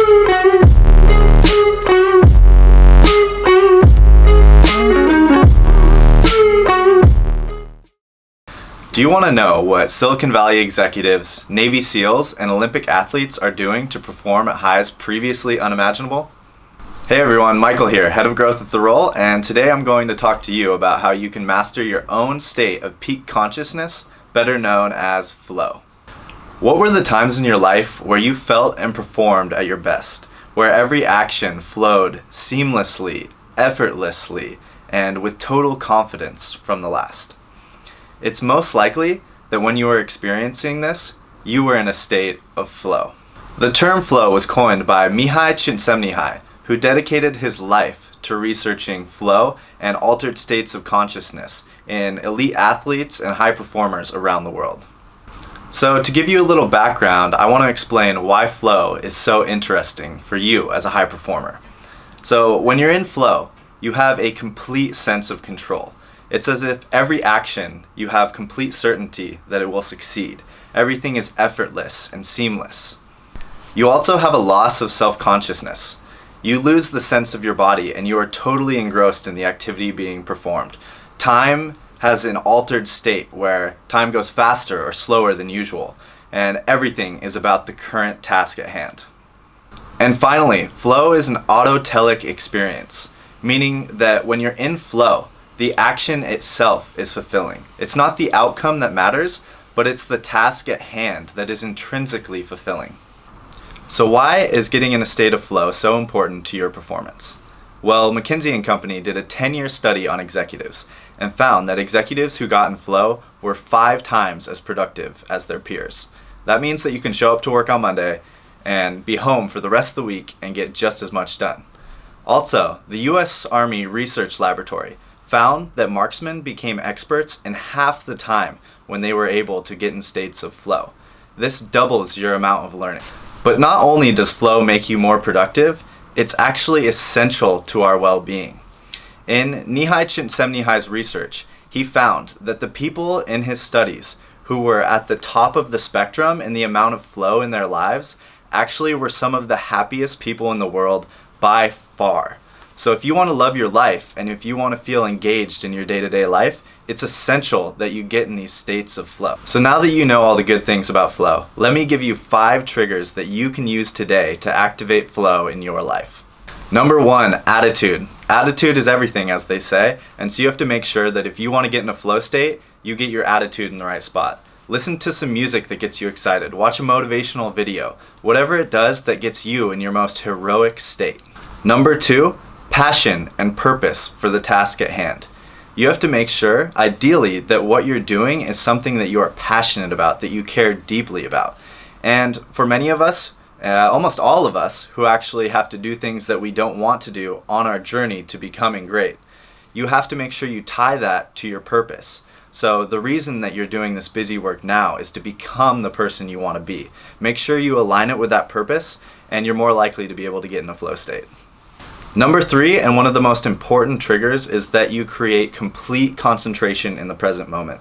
Do you want to know what Silicon Valley executives, Navy SEALs, and Olympic athletes are doing to perform at highs previously unimaginable? Hey everyone, Michael here, Head of Growth at The Roll, and today I'm going to talk to you about how you can master your own state of peak consciousness, better known as flow. What were the times in your life where you felt and performed at your best, where every action flowed seamlessly, effortlessly, and with total confidence from the last? It's most likely that when you were experiencing this, you were in a state of flow. The term flow was coined by Mihai Csikszentmihalyi, who dedicated his life to researching flow and altered states of consciousness in elite athletes and high performers around the world. So to give you a little background, I want to explain why flow is so interesting for you as a high performer. So when you're in flow, you have a complete sense of control. It's as if every action you have complete certainty that it will succeed. Everything is effortless and seamless. You also have a loss of self-consciousness. You lose the sense of your body and you are totally engrossed in the activity being performed. Time has an altered state where time goes faster or slower than usual, and everything is about the current task at hand. And finally, flow is an autotelic experience, meaning that when you're in flow, the action itself is fulfilling. It's not the outcome that matters, but it's the task at hand that is intrinsically fulfilling. So why is getting in a state of flow so important to your performance? Well, McKinsey & Company did a 10-year study on executives and found that executives who got in flow were 5 times as productive as their peers. That means that you can show up to work on Monday and be home for the rest of the week and get just as much done. Also, the U.S. Army Research Laboratory found that marksmen became experts in half the time when they were able to get in states of flow. This doubles your amount of learning. But not only does flow make you more productive, it's actually essential to our well-being. In Mihai Csikszentmihalyi's research, he found that the people in his studies who were at the top of the spectrum in the amount of flow in their lives actually were some of the happiest people in the world by far. So if you want to love your life and if you want to feel engaged in your day-to-day life, it's essential that you get in these states of flow. So now that you know all the good things about flow, let me give you 5 triggers that you can use today to activate flow in your life. Number 1, attitude. Attitude is everything, as they say, and so you have to make sure that if you want to get in a flow state, you get your attitude in the right spot. Listen to some music that gets you excited. Watch a motivational video. Whatever it does that gets you in your most heroic state. Number 2, passion and purpose for the task at hand. You have to make sure, ideally, that what you're doing is something that you are passionate about, that you care deeply about. And for many of us, almost all of us, who actually have to do things that we don't want to do on our journey to becoming great, you have to make sure you tie that to your purpose. So the reason that you're doing this busy work now is to become the person you want to be. Make sure you align it with that purpose, and you're more likely to be able to get in a flow state. Number 3, and one of the most important triggers, is that you create complete concentration in the present moment.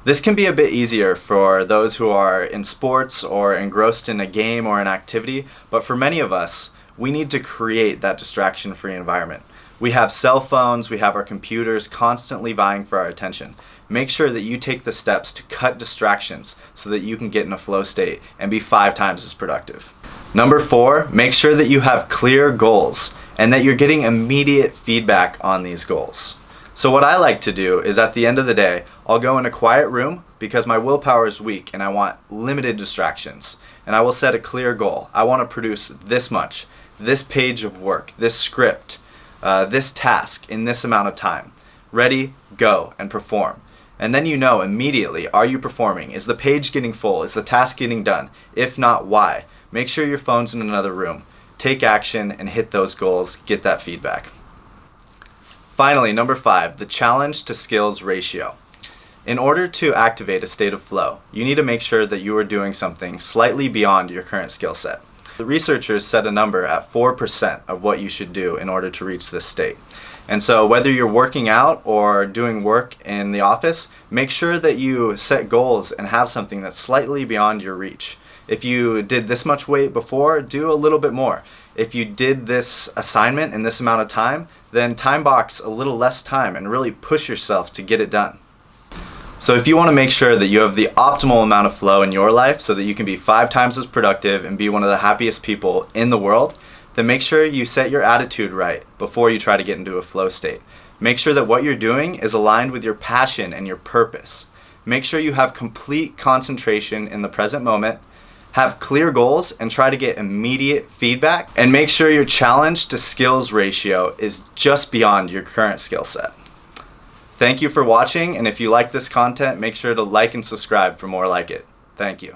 This can be a bit easier for those who are in sports or engrossed in a game or an activity, but for many of us, we need to create that distraction-free environment. We have cell phones, we have our computers constantly vying for our attention. Make sure that you take the steps to cut distractions so that you can get in a flow state and be 5 times as productive. Number 4, make sure that you have clear goals and that you're getting immediate feedback on these goals. So what I like to do is at the end of the day, I'll go in a quiet room because my willpower is weak and I want limited distractions. And I will set a clear goal. I want to produce this much, this page of work, this script, this task in this amount of time. Ready, go, and perform. And then you know immediately, are you performing? Is the page getting full? Is the task getting done? If not, why? Make sure your phone's in another room. Take action and hit those goals, get that feedback. Finally, number 5, the challenge to skills ratio. In order to activate a state of flow, you need to make sure that you are doing something slightly beyond your current skill set. The researchers set a number at 4% of what you should do in order to reach this state. And so whether you're working out or doing work in the office, make sure that you set goals and have something that's slightly beyond your reach. If you did this much weight before, do a little bit more. If you did this assignment in this amount of time, then time box a little less time and really push yourself to get it done. So if you want to make sure that you have the optimal amount of flow in your life so that you can be 5 times as productive and be one of the happiest people in the world, then make sure you set your attitude right before you try to get into a flow state. Make sure that what you're doing is aligned with your passion and your purpose. Make sure you have complete concentration in the present moment, have clear goals, and try to get immediate feedback, and make sure your challenge to skills ratio is just beyond your current skill set. Thank you for watching, and if you like this content, make sure to like and subscribe for more like it. Thank you.